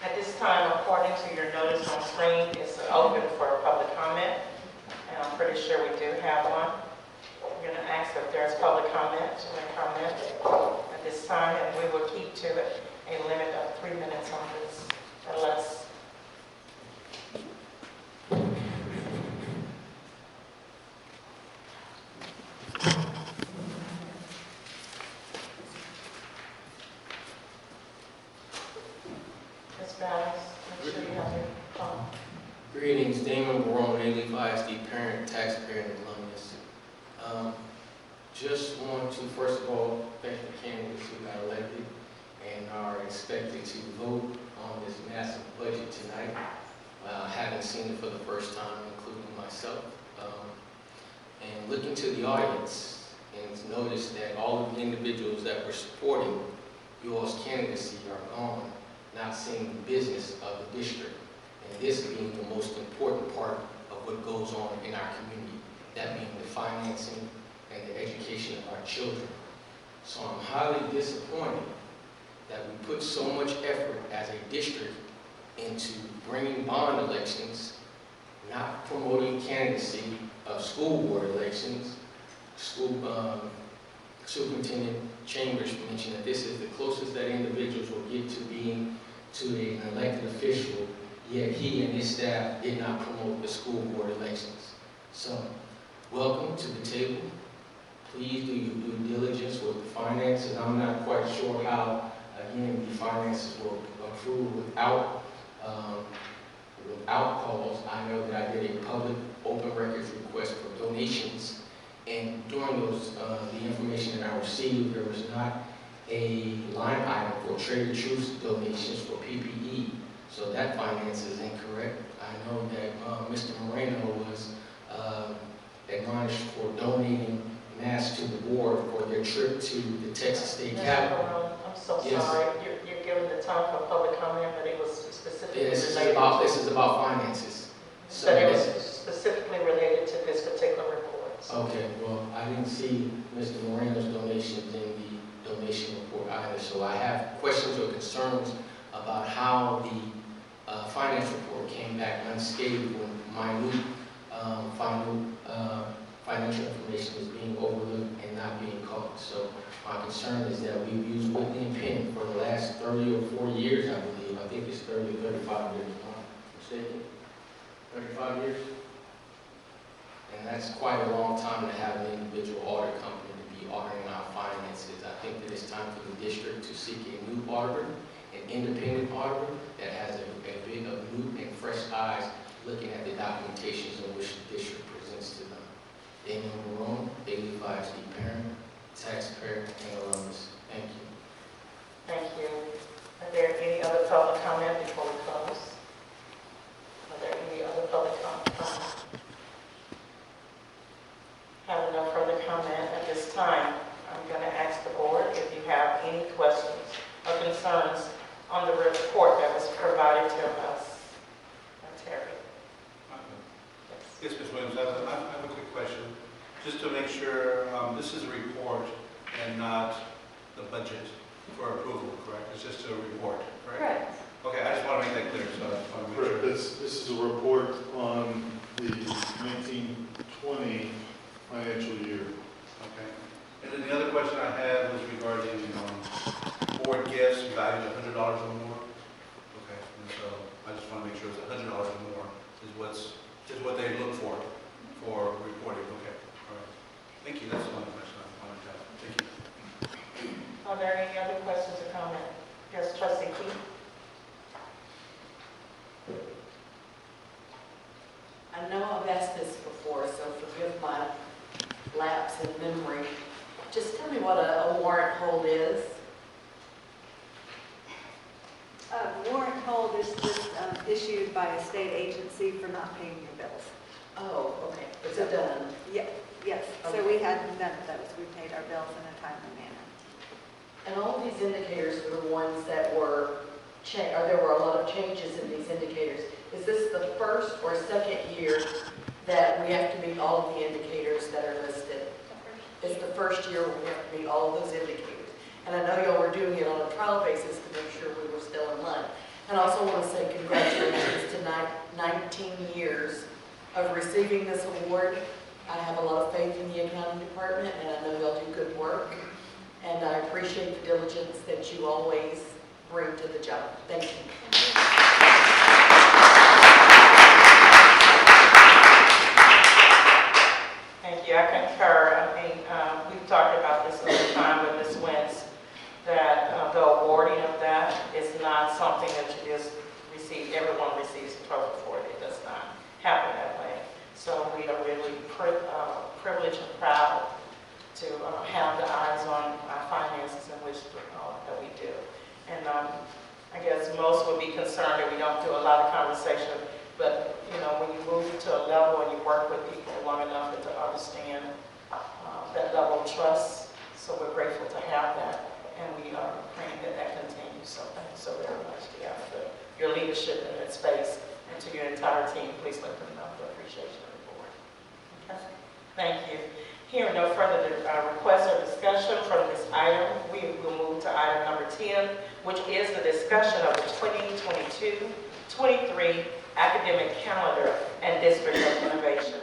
At this time, according to your notice on screen, it's open for public comment, and I'm pretty sure we do have one. We're going to ask if there's public comment at this time, and we will keep to it a limit of 3 minutes on this, or less. Greetings, Damon, Barone, Whitley, ISD parent, taxpayer, and alumnus. Just want to first of all thank the candidates who got elected and are expected to vote on this massive budget tonight. Haven't seen it for the first time, including myself. And looking to the audience, and noticed that all of the individuals that were supporting y'all's candidacy are gone, not seeing the business of the district. And this being the most important part of what goes on in our community, that being the financing and the education of our children. So I'm highly disappointed that we put so much effort as a district into bringing bond elections, not promoting candidacy of school board elections. Superintendent Chambers mentioned that this is the closest that individuals will get to being to an elected official, yet he and his staff did not promote the school board elections. So, welcome to the table. Please do your due diligence with the finances. I'm not quite sure how, again, the finances will approve without calls. I know that I did a public open records request for donations, and during those, the information that I received, there was not a line item for Trader Truth's donations for PPE. So that finance is incorrect. I know that Mr. Moreno was admonished for donating masks to the board for their trip to the Texas State Capitol. I'm so sorry. You're giving the time for public comment, but it was specifically this is about finances. So but it was specifically related to this particular report. So. Okay, well, I didn't see Mr. Moreno's donations in the donation report either, so I have questions or concerns about how the finance report came back unscathed when minute financial information is being overlooked and not being caught. So my concern is that we've used Whitley and Penn for the last 30 or 40 years, I believe. I think it's 30 or 35 years, if I'm not mistaken. 35 years? And that's quite a long time to have an individual audit company to be auditing our finances. I think that it's time for the district to seek a new auditor, an independent auditor that has a bit of new and fresh eyes looking at the documentations in which the district presents to them. Damon Barone, Daily 5SD parent, taxpayer, and alumnus. Thank you. Thank you. Are there any other public comment before we close? Are there any other public comment? Having no further comment at this time, I'm going to ask the board if you have any questions or concerns on the report that was provided to us. Terry. Yes, Ms. Williams, I have a quick question. Just to make sure, this is a report and not the budget for approval, correct? It's just a report, correct? Correct. Okay, I just want to make that clear, so I just want to make sure. This is a report on the 1920 financial year. Okay. And then the other question I had was regarding board gifts valued at $100 or more. Okay, and so I just want to make sure it's $100 or more is what they look for reporting. Okay, all right. Thank you. That's the one question I wanted to have. Thank you. Are there any other questions or comments? Yes, Trustee Keith. I know I've asked this before, so forgive my lapse in memory. Just tell me what a warrant hold is. Warrant hold is just issued by a state agency for not paying your bills. Oh, okay. It's done. Yeah, yes. Okay. So we had none of those. We paid our bills in a timely manner. And all of these indicators were the ones that were there were a lot of changes in these indicators. Is this the first or second year that we have to meet all of the indicators that are listed? It's the first year we have to meet all of those indicators. And I know y'all were doing it on a trial basis to make sure we were still in line. And I also want to say congratulations to 19 years of receiving this award. I have a lot of faith in the accounting department, and I know y'all do good work. And I appreciate the diligence that you always bring to the job. Thank you. Thank you, I concur. I think we've talked about this over time with Ms. Wentz, that the awarding of that is not something that you just receive, everyone receives a trophy for it. It does not happen that way. So we are really privileged and proud to have the eyes on our finances in which that we do. And I guess most would be concerned that we don't do a lot of conversation, but you know, when you move to a level and you work with people long enough to understand that level of trust, so we're grateful to have that, and we are praying that that continues. So thank you so very much, Deanna, for your leadership in that space, and to your entire team. Please let them know the appreciation of the board. Okay? Thank you. Hearing no further requests or discussion from this item, we will move to item number 10, which is the discussion of the 2022-23 academic calendar and district of innovation.